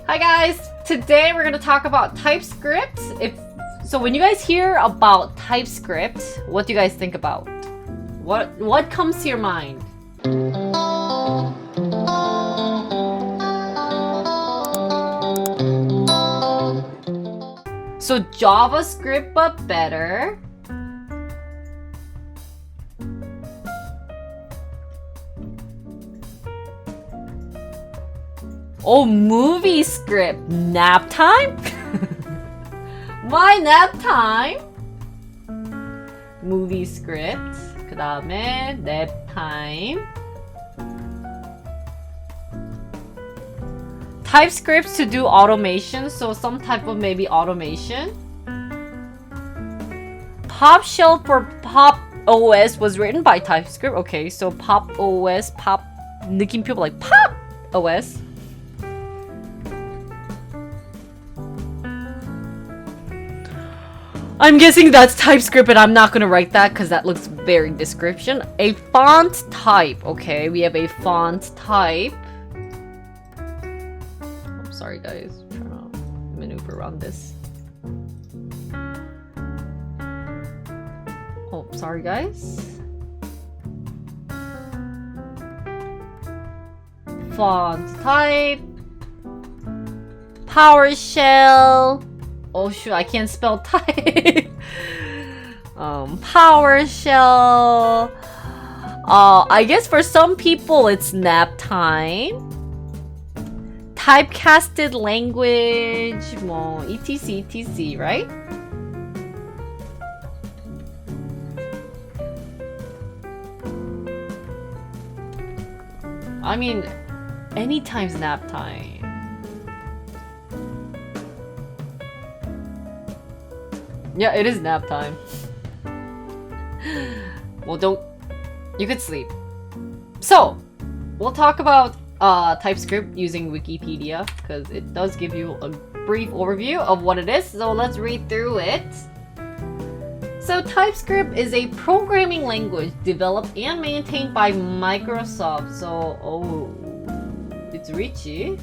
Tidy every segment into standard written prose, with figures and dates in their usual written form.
Hi guys! Today we're gonna talk about TypeScript. So when you guys hear about TypeScript, what do you guys think about? What comes to your mind? So JavaScript but better. Oh, movie script. Nap time? Why nap time? movie script. 그 다음에 nap time. TypeScript to do automation, so some type of maybe automation. Pop Shell for Pop OS was written by TypeScript. Okay, so Pop OS, Pop 느낌표 like Pop OS. I'm guessing that's TypeScript, but I'm not gonna write that because that looks very description. A font type. Okay, we have a font type. I'm sorry, guys. I'm trying to maneuver around this. Oh, sorry, guys. Font type. PowerShell. Oh shoot, I can't spell type. PowerShell. I guess for some people it's nap time. Typecasted language, 뭐 etc etc, right? I mean, anytime's nap time. Yeah, it is nap time. Well, you could sleep. So, we'll talk about TypeScript using Wikipedia because it does give you a brief overview of what it is. So let's read through it. So TypeScript is a programming language developed and maintained by Microsoft. So, oh, it's Richie.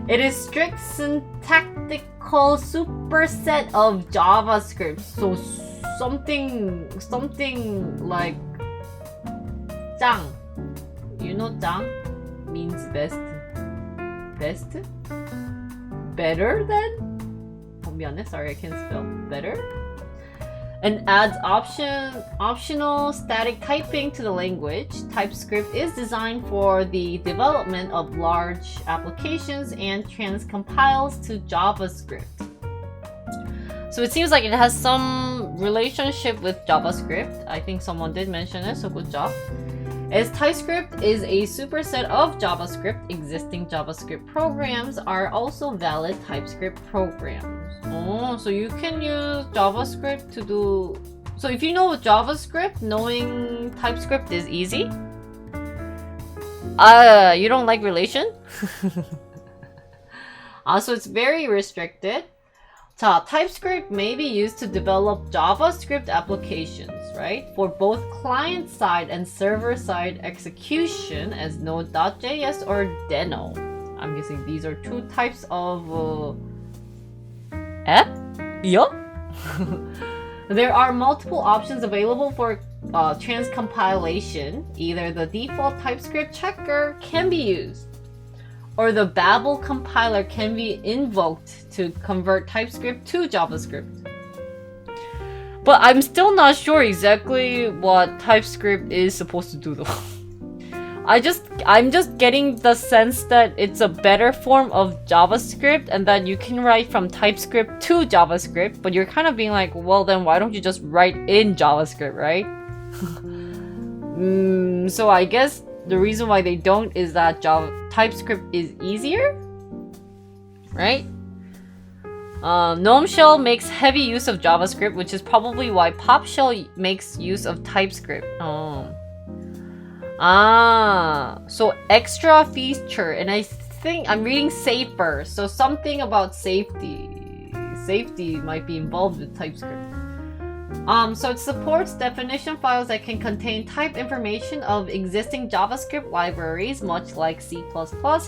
It is strict syntactical superset of JavaScript. So something like 짱. You know 짱 means best. Best? Better than? Oh, 미안해. Sorry, I can't spell. Better? And adds optional static typing to the language. TypeScript is designed for the development of large applications and transcompiles to JavaScript. So it seems like it has some relationship with JavaScript. I think someone did mention it, so good job. As TypeScript is a superset of JavaScript, existing JavaScript programs are also valid TypeScript programs. Oh, so you can use JavaScript to do... So if you know JavaScript, knowing TypeScript is easy? You don't like relation? So it's very restricted. 자, TypeScript may be used to develop JavaScript applications, right? For both client-side and server-side execution as Node.js or Deno. I'm guessing these are two types of app? Yeah? There are multiple options available for transcompilation. Either the default TypeScript checker can be used, or the Babel compiler can be invoked to convert TypeScript to JavaScript. But I'm still not sure exactly what TypeScript is supposed to do though. I'm just getting the sense that it's a better form of JavaScript and that you can write from TypeScript to JavaScript, but you're kind of being like, well then why don't you just write in JavaScript, right? So I guess the reason why they don't is that TypeScript is easier, right? GNOME Shell makes heavy use of JavaScript, which is probably why Pop Shell makes use of TypeScript. So extra feature, and I think I'm reading safer, so something about safety. Safety might be involved with TypeScript. So it supports definition files that can contain type information of existing JavaScript libraries, much like C++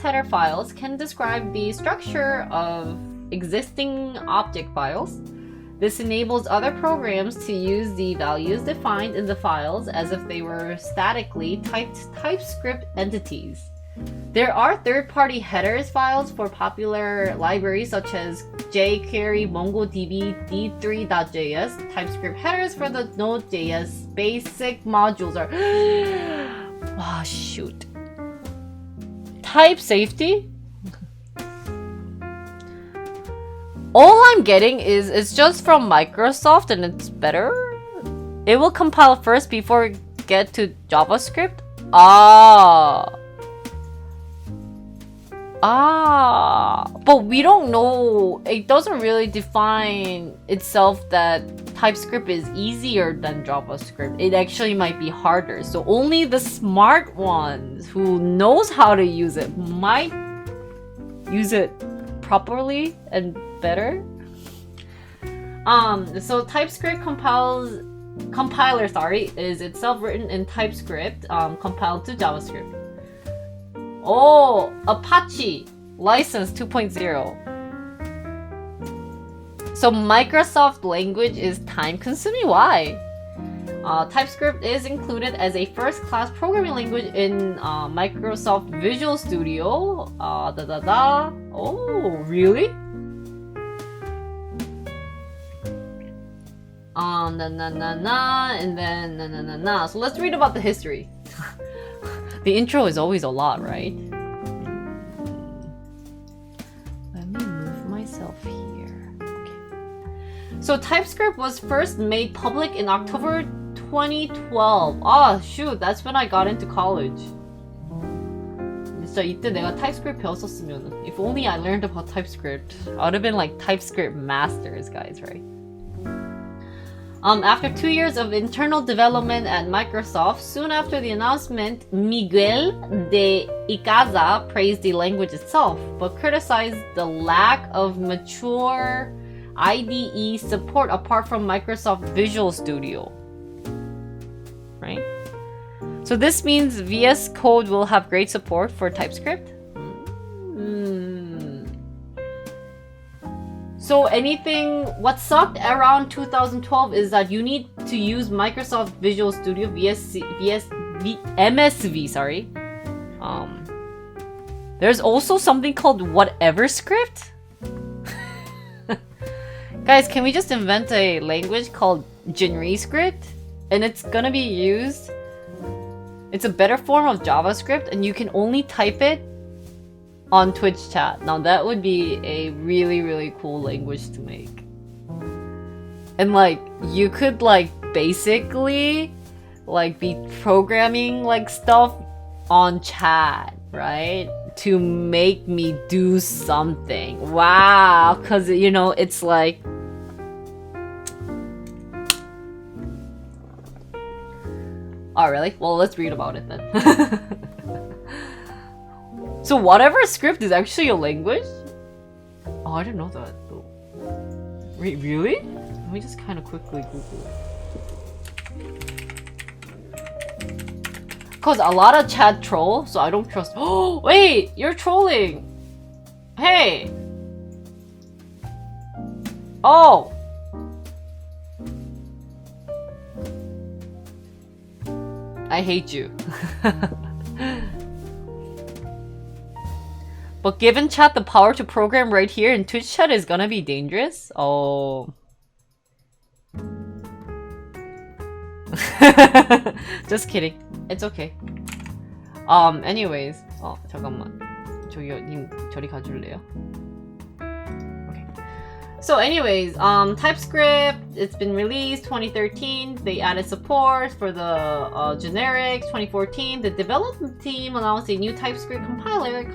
header files can describe the structure of existing object files. This enables other programs to use the values defined in the files as if they were statically typed TypeScript entities. There are third-party headers files for popular libraries such as jQuery, MongoDB, D3.js. TypeScript headers for the Node.js basic modules are... Ah, shoot. Type safety? All I'm getting is it's just from Microsoft and it's better. It will compile first before we get to JavaScript. But we don't know. It doesn't really define itself that TypeScript is easier than JavaScript. It actually might be harder. So only the smart ones who knows how to use it might use it properly and better. So TypeScript compiler is itself written in TypeScript, compiled to JavaScript. Oh, Apache license 2.0. So Microsoft language is time consuming. Why? TypeScript is included as a first-class programming language in Microsoft Visual Studio. Oh, really? And then So let's read about the history. The intro is always a lot, right? Let me move myself here. Okay. So TypeScript was first made public in October 2012. Ah, shoot, that's when I got into college. 진짜 이때 내가 TypeScript 배웠었으면, if only I learned about TypeScript, I would have been like TypeScript masters, guys, right? After 2 years of internal development at Microsoft, soon after the announcement, Miguel de Icaza praised the language itself, but criticized the lack of mature IDE support apart from Microsoft Visual Studio. Right? So this means VS Code will have great support for TypeScript? So what sucked around 2012 is that you need to use Microsoft Visual Studio MSV, sorry. There's also something called whatever script. Guys, can we just invent a language called JavaScript? And it's gonna be used. It's a better form of JavaScript and you can only type it on Twitch chat. Now that would be a really, really cool language to make. And like, you could like basically like be programming like stuff on chat, right? To make me do something. Wow, cause you know, it's like... Oh really? Well, let's read about it then. So whatever script is actually a language? Oh, I didn't know that though. Wait, really? Let me just kind of quickly Google it. Cause a lot of chat troll, so I don't trust. Oh, wait! You're trolling! Hey! Oh! I hate you. But given chat the power to program right here in Twitch chat is gonna be dangerous? Oh. Just kidding. It's okay. Anyways. 잠깐만. 저기요, 님 저리 가줄래요? Okay. So anyways, TypeScript, it's been released 2013. They added support for the generics 2014. The development team announced a new TypeScript compiler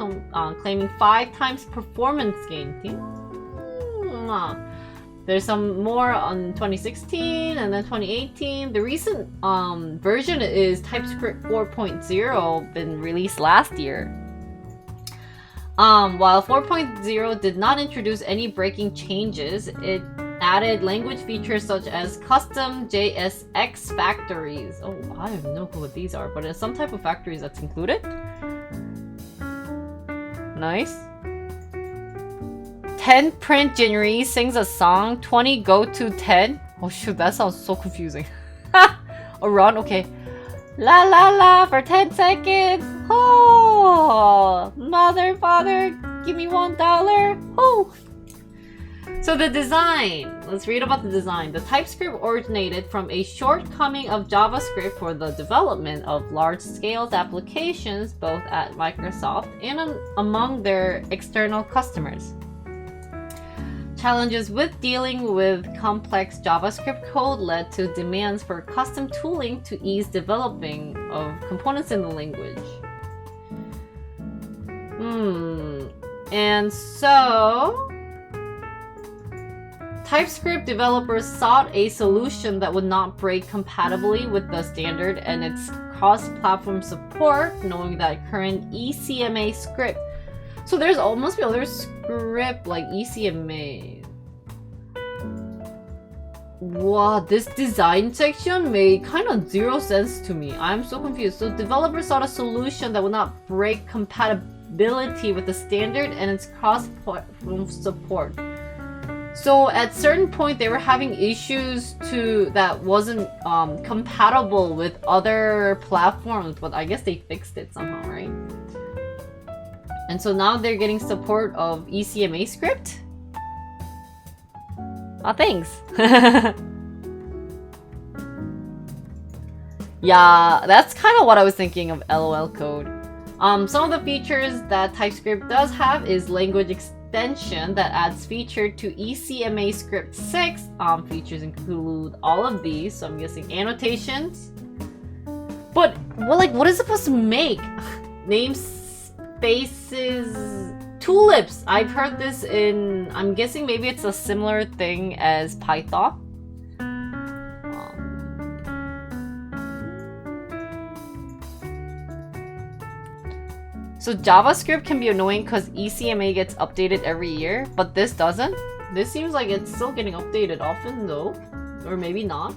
claiming 5 times performance gain. There's some more on 2016 and then 2018. The recent version is TypeScript 4.0, been released last year. While 4.0 did not introduce any breaking changes, it added language features such as custom JSX factories. Oh, I have no clue what these are, but it's some type of factories that's included. Nice. 10 print Jinri sings a song, 20 go to 10. Oh shoot, that sounds so confusing. A run, okay. La la la for 10 seconds. Oh, mother, father, give me $1. Oh. So the design, let's read about the design. The TypeScript originated from a shortcoming of JavaScript for the development of large-scale applications both at Microsoft and among their external customers. Challenges with dealing with complex JavaScript code led to demands for custom tooling to ease developing of components in the language. And so TypeScript developers sought a solution that would not break compatibly with the standard and its cross-platform support, knowing that current ECMA script. So there's almost other script like ECMA. Wow, this design section made kind of zero sense to me. I'm so confused. So developers sought a solution that would not break compatibility with the standard and its cross-platform support. So at certain point they were having issues that wasn't compatible with other platforms, but I guess they fixed it somehow, right? And so now they're getting support of ECMA script. Oh, thanks. Yeah, that's kind of what I was thinking of LOL code. Some of the features that TypeScript does have is language extension that adds feature to ECMA script 6. Features include all of these, so I'm guessing annotations. But what is it supposed to make? Namespaces, tulips. I've heard this in. I'm guessing maybe it's a similar thing as Python. So JavaScript can be annoying because ECMA gets updated every year, but this doesn't. This seems like it's still getting updated often though, or maybe not.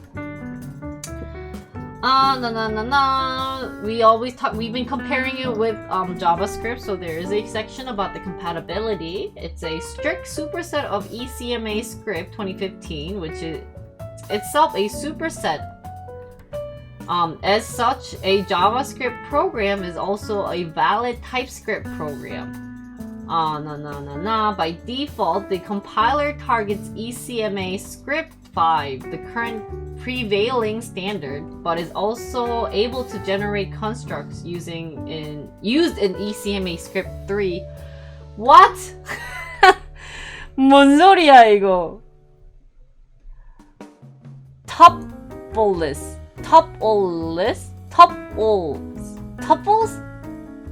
We've been comparing it with JavaScript, so there is a section about the compatibility. It's a strict superset of ECMA script 2015, which is itself a superset. As such, a JavaScript program is also a valid TypeScript program. By default, the compiler targets ECMA script 5, the current prevailing standard, but is also able to generate constructs used in ECMA script 3. What? 뭔 소리야 이거? Tuples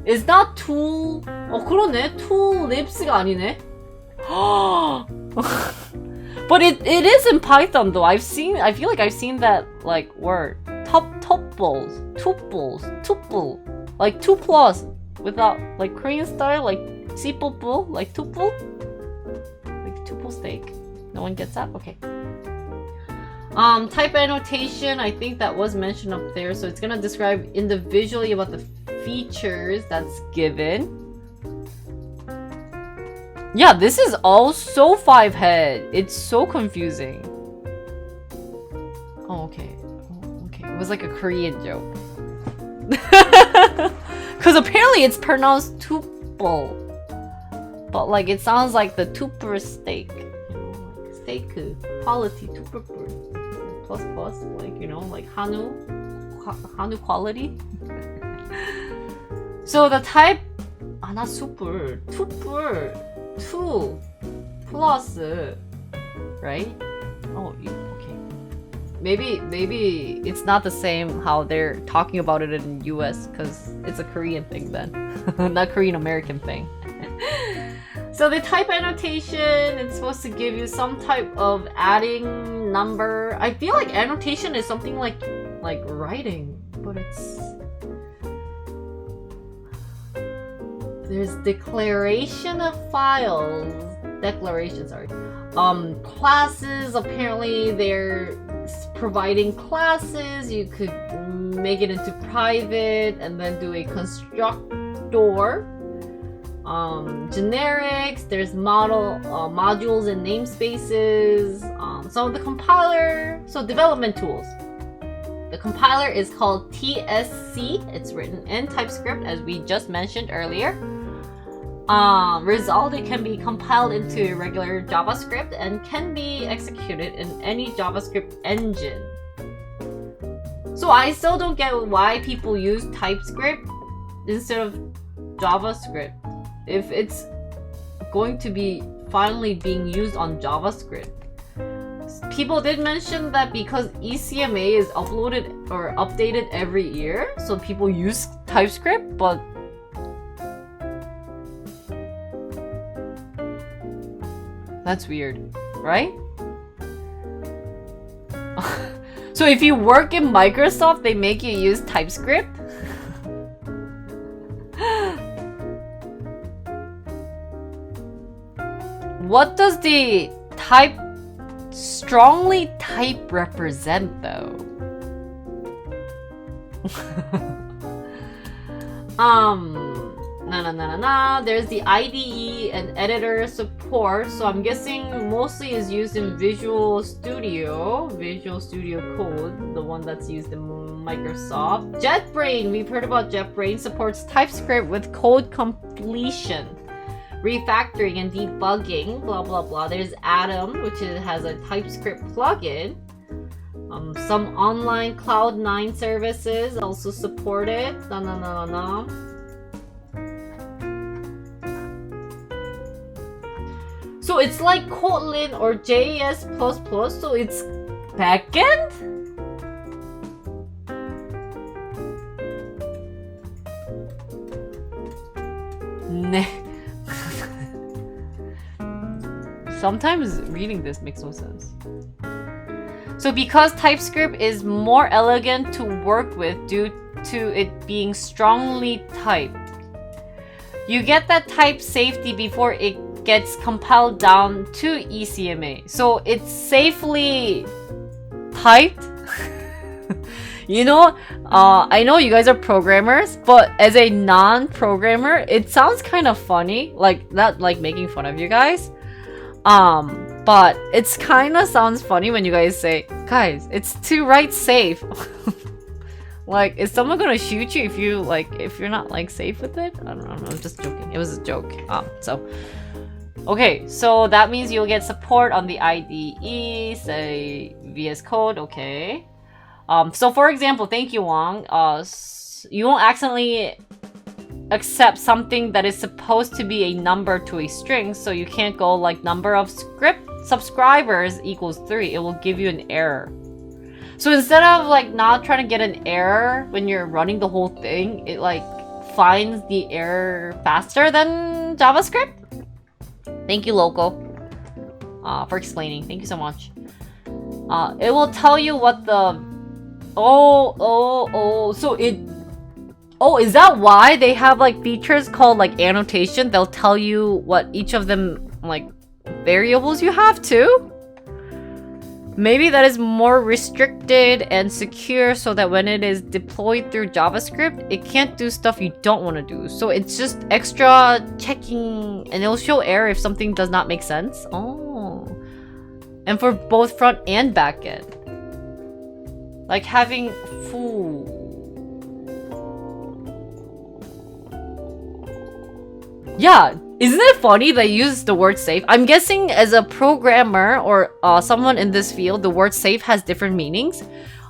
is not tool. 그러네. tulips가 아니네. But it is in Python though. I feel like I've seen that word. Tuples, tuple, like 2 plus without Korean style, like sipopo, like tuple, like tuple steak. No one gets that? Okay. Type annotation, I think that was mentioned up there, so it's gonna describe individually about the features that's given. Yeah, this is all so 5-head. It's so confusing. Oh, okay. It was like a Korean joke. Because apparently it's pronounced tuple. But it sounds like the tuper steak. Steak quality, tuper. Plus, Hanu quality. So the type, not super, tuper, 2 plus, right? Oh, okay. Maybe it's not the same how they're talking about it in the US because it's a Korean thing then, not Korean American thing. So the type annotation, it's supposed to give you some type of adding number. I feel like annotation is something like writing, but it's... There's declaration of files. Declaration, sorry. Classes, apparently they're providing classes. You could make it into private and then do a constructor. Generics, there's modules and namespaces. So the compiler, so development tools. The compiler is called TSC. It's written in TypeScript, as we just mentioned earlier. Result, it can be compiled into regular JavaScript and can be executed in any JavaScript engine. So I still don't get why people use TypeScript instead of JavaScript if it's going to be finally being used on JavaScript. People did mention that because ECMA is uploaded or updated every year, so people use TypeScript, but that's weird, right? So if you work in Microsoft, they make you use TypeScript? What does the strongly type represent though? There's the IDE and editor support. So I'm guessing mostly is used in Visual Studio Code, the one that's used in Microsoft. JetBrains, we've heard about JetBrains, supports TypeScript with code completion, refactoring and debugging, blah blah blah. There's Atom, which has a TypeScript plugin. Some online Cloud9 services also support it. So it's like Kotlin or JS++, so it's backend? Sometimes reading this makes no sense. So because TypeScript is more elegant to work with due to it being strongly typed, you get that type safety before it gets compiled down to ECMA. So it's safely typed. You know, I know you guys are programmers, but as a non-programmer, it sounds kind of funny. Like, not like making fun of you guys. But it's kind of sounds funny when you guys say, guys, it's to write safe. Like, is someone gonna shoot you if you're not like safe with it? I don't know, I'm just joking. It was a joke. Okay, so that means you'll get support on the IDE, say VS Code, okay. So for example, thank you, Wong. You won't accidentally accept something that is supposed to be a number to a string, so you can't go like number of script subscribers equals 3. It will give you an error. So instead of like not trying to get an error when you're running the whole thing, it like finds the error faster than JavaScript. Thank you, Loco, for explaining. Thank you so much. It will tell you what the... is that why they have like features called like annotation? They'll tell you what each of them like variables you have too? Maybe that is more restricted and secure so that when it is deployed through JavaScript, it can't do stuff you don't want to do. So it's just extra checking, and it'll show error if something does not make sense. Oh. And for both front and back end. Like having... Yeah, isn't it funny they use the word safe? I'm guessing as a programmer or someone in this field, the word safe has different meanings.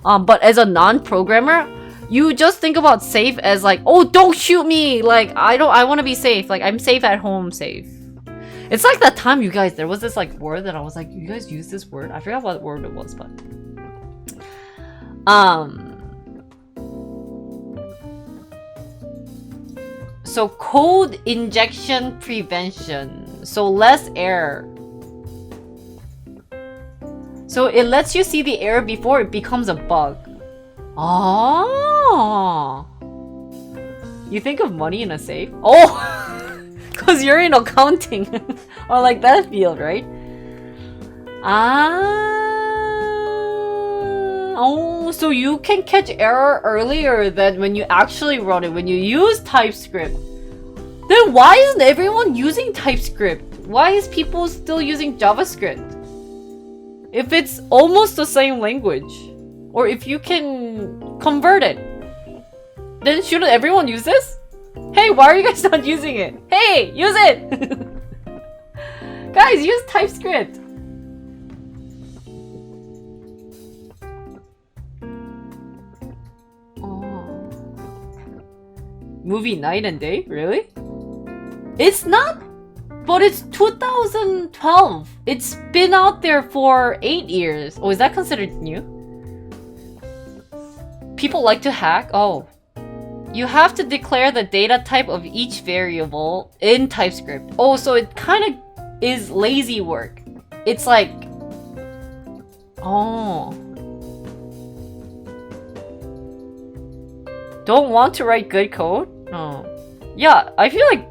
But as a non-programmer, you just think about safe as like, oh, don't shoot me! Like, I want to be safe. Like, I'm safe at home safe. It's like that time, you guys, there was this like word that I was like, you guys use this word? I forgot what word it was, but... So code injection prevention. So less error. So it lets you see the error before it becomes a bug. Oh. You think of money in a safe? Oh! Because you're in accounting. Or like that field, right? Oh, so you can catch error earlier than when you actually run it, when you use TypeScript. Then why isn't everyone using TypeScript? Why is people still using JavaScript? If it's almost the same language, or if you can convert it, then shouldn't everyone use this? Hey, why are you guys not using it? Hey, use it! Guys, use TypeScript! Oh. Movie Night and Day? Really? It's not, but it's 2012. It's been out there for 8 years. Oh, is that considered new? People like to hack? Oh. You have to declare the data type of each variable in TypeScript. Oh, so it kind of is lazy work. It's like... Oh. Don't want to write good code? Oh. Yeah, I feel like...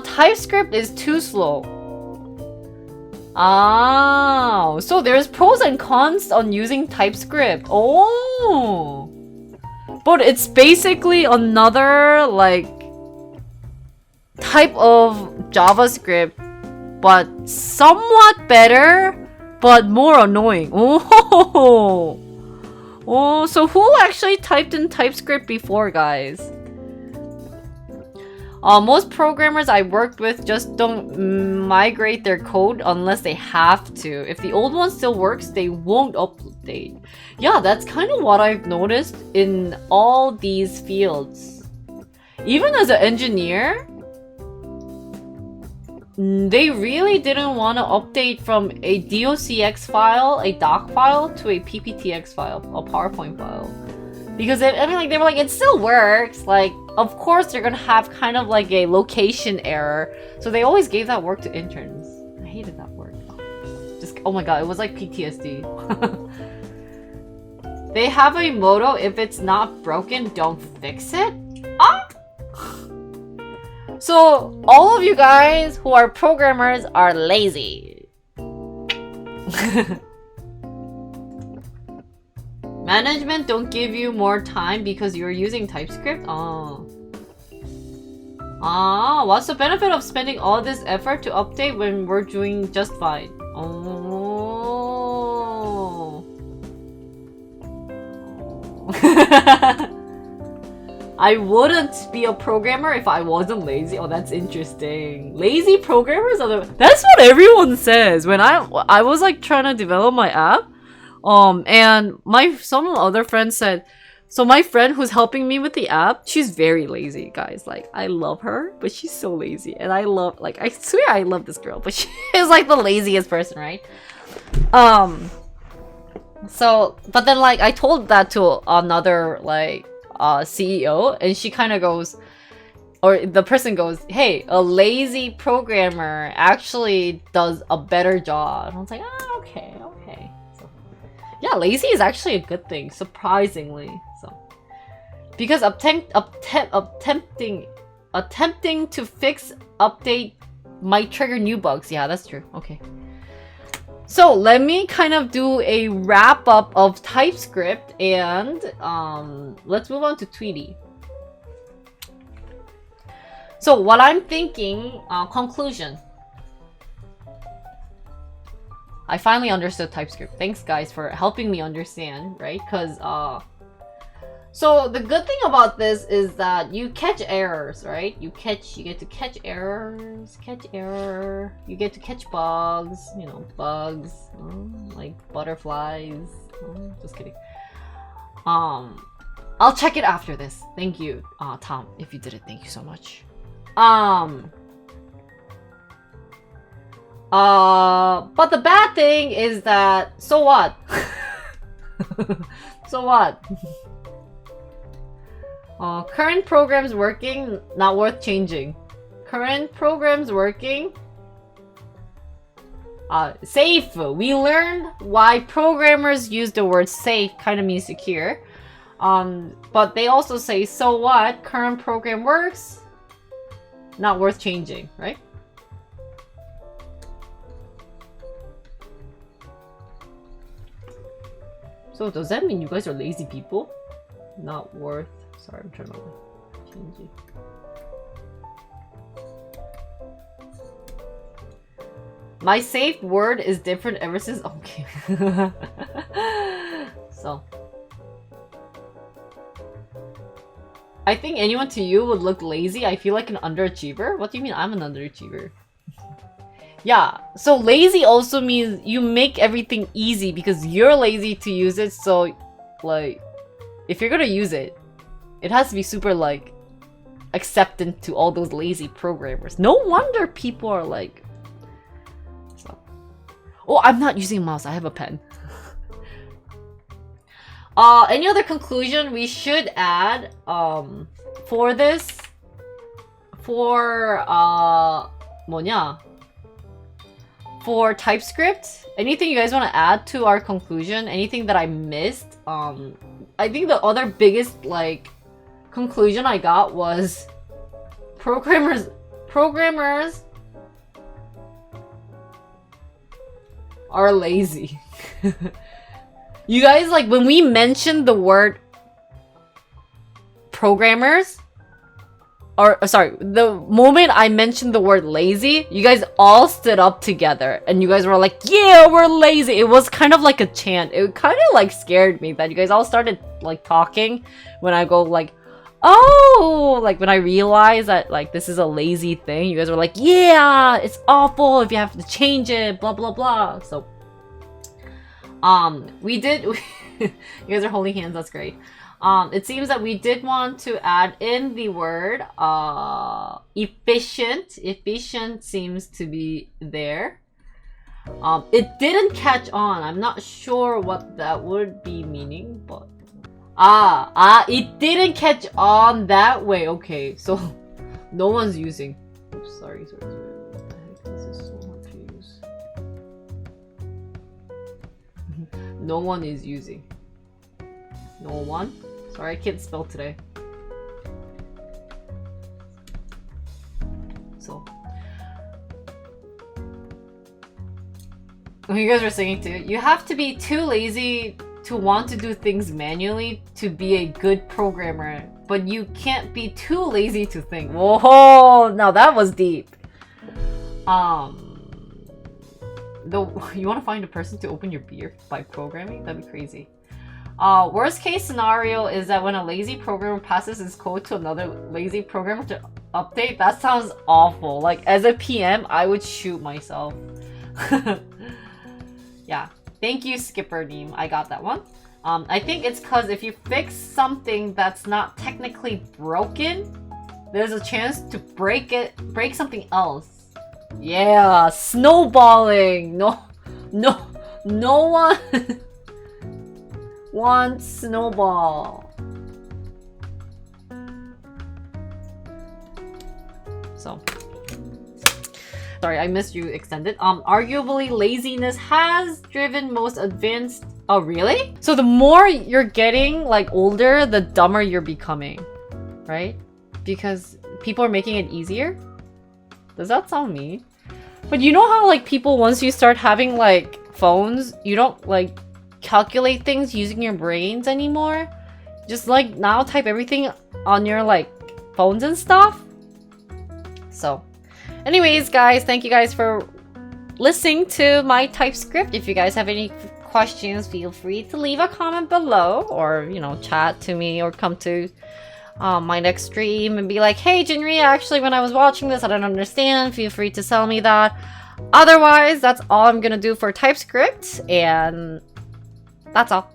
TypeScript is too slow. So there's pros and cons on using TypeScript. Oh. But it's basically another, like, type of JavaScript, but somewhat better, but more annoying. Oh. Oh, so who actually typed in TypeScript before, guys? Most programmers I worked with just don't migrate their code unless they have to. If the old one still works, they won't update. Yeah, that's kind of what I've noticed in all these fields. Even as an engineer, they really didn't want to update from a docx file, a doc file, to a pptx file, a PowerPoint file. Because they were like, it still works. Like, of course they're gonna have kind of like a location error. So they always gave that work to interns. I hated that work. Oh my god, it was like PTSD. They have a motto, if it's not broken, don't fix it? So all of you guys who are programmers are lazy. Management don't give you more time because you're using TypeScript? What's the benefit of spending all this effort to update when we're doing just fine? I wouldn't be a programmer if I wasn't lazy. Oh, that's interesting. Lazy programmers are the... That's what everyone says. When I was like trying to develop my app, and some other friends said, so my friend who's helping me with the app, she's very lazy, guys. Like, I love her, but she's so lazy. And I swear I love this girl, but she is like the laziest person, right? So, but then like, I told that to another like, CEO, and she kind of goes, or the person goes, hey, a lazy programmer actually does a better job. And I was like, okay. Yeah, lazy is actually a good thing, surprisingly. So, because attempting to fix update might trigger new bugs. Yeah, that's true. Okay. So let me kind of do a wrap up of TypeScript, and let's move on to Tweety. So what I'm thinking, conclusion. I finally understood TypeScript. Thanks guys for helping me understand, right? Because so the good thing about this is that you catch errors, right? You get to catch errors, you get to catch bugs, bugs, like butterflies. Just kidding. I'll check it after this. Thank you, Tom, if you did it. Thank you so much. But the bad thing is that, so what? So what? Current programs working, not worth changing. Current programs working. Safe. We learned why programmers use the word safe, kind of means secure. But they also say, so what? Current program works, not worth changing, right? So does that mean you guys are lazy people? Not worth. Sorry, I'm trying to change it. My saved word is different ever since. Okay. So. I think anyone to you would look lazy. I feel like an underachiever. What do you mean I'm an underachiever? Yeah, so lazy also means you make everything easy because you're lazy to use it. So, like, if you're gonna use it, it has to be super, like, acceptant to all those lazy programmers. No wonder people are like... So. Oh, I'm not using a mouse. I have a pen. Any other conclusion we should add for this? For, 뭐냐? For TypeScript? Anything you guys want to add to our conclusion? Anything that I missed? I think the other biggest, like, conclusion I got was programmers are lazy. You guys, like, when we mentioned the word programmers, or sorry, the moment I mentioned the word lazy, you guys all stood up together and you guys were like, yeah, we're lazy. It was kind of like a chant. It kind of like scared me that you guys all started like talking when I go like, oh, like when I realized that like this is a lazy thing, you guys were like, yeah, it's awful if you have to change it, blah, blah, blah. So, we did, you guys are holding hands, that's great. It seems that we did want to add in the word efficient. Efficient seems to be there. It didn't catch on. I'm not sure what that would be meaning, but it didn't catch on that way. Okay, so no one's using. Oops, sorry. What the heck? This is so hard to use. No one is using. No one? Sorry, I can't spell today. So. You guys were singing too. You have to be too lazy to want to do things manually to be a good programmer. But you can't be too lazy to think. Whoa, now that was deep. You want to find a person to open your beer by programming? That'd be crazy. Worst case scenario is that when a lazy programmer passes his code to another lazy programmer to update. That sounds awful. Like, as a PM, I would shoot myself. Yeah. Thank you, Skipper Neem. I got that one. I think it's because if you fix something that's not technically broken, there's a chance to break something else. Yeah, snowballing. No one wants snowball. So, sorry, I missed you extended. Arguably, laziness has driven most advanced. Oh, really? So the more you're getting like older, the dumber you're becoming, right? Because people are making it easier. Does that sound mean? But you know how like people, once you start having like phones, you don't like calculate things using your brains anymore? Just like now type everything on your like phones and stuff. So anyways, guys, thank you guys for listening to my TypeScript. If you guys have any questions, feel free to leave a comment below, or you know, chat to me, or come to my next stream and be like, hey Jinri, actually when I was watching this I don't understand, feel free to tell me that. Otherwise, that's all I'm gonna do for TypeScript, and that's all.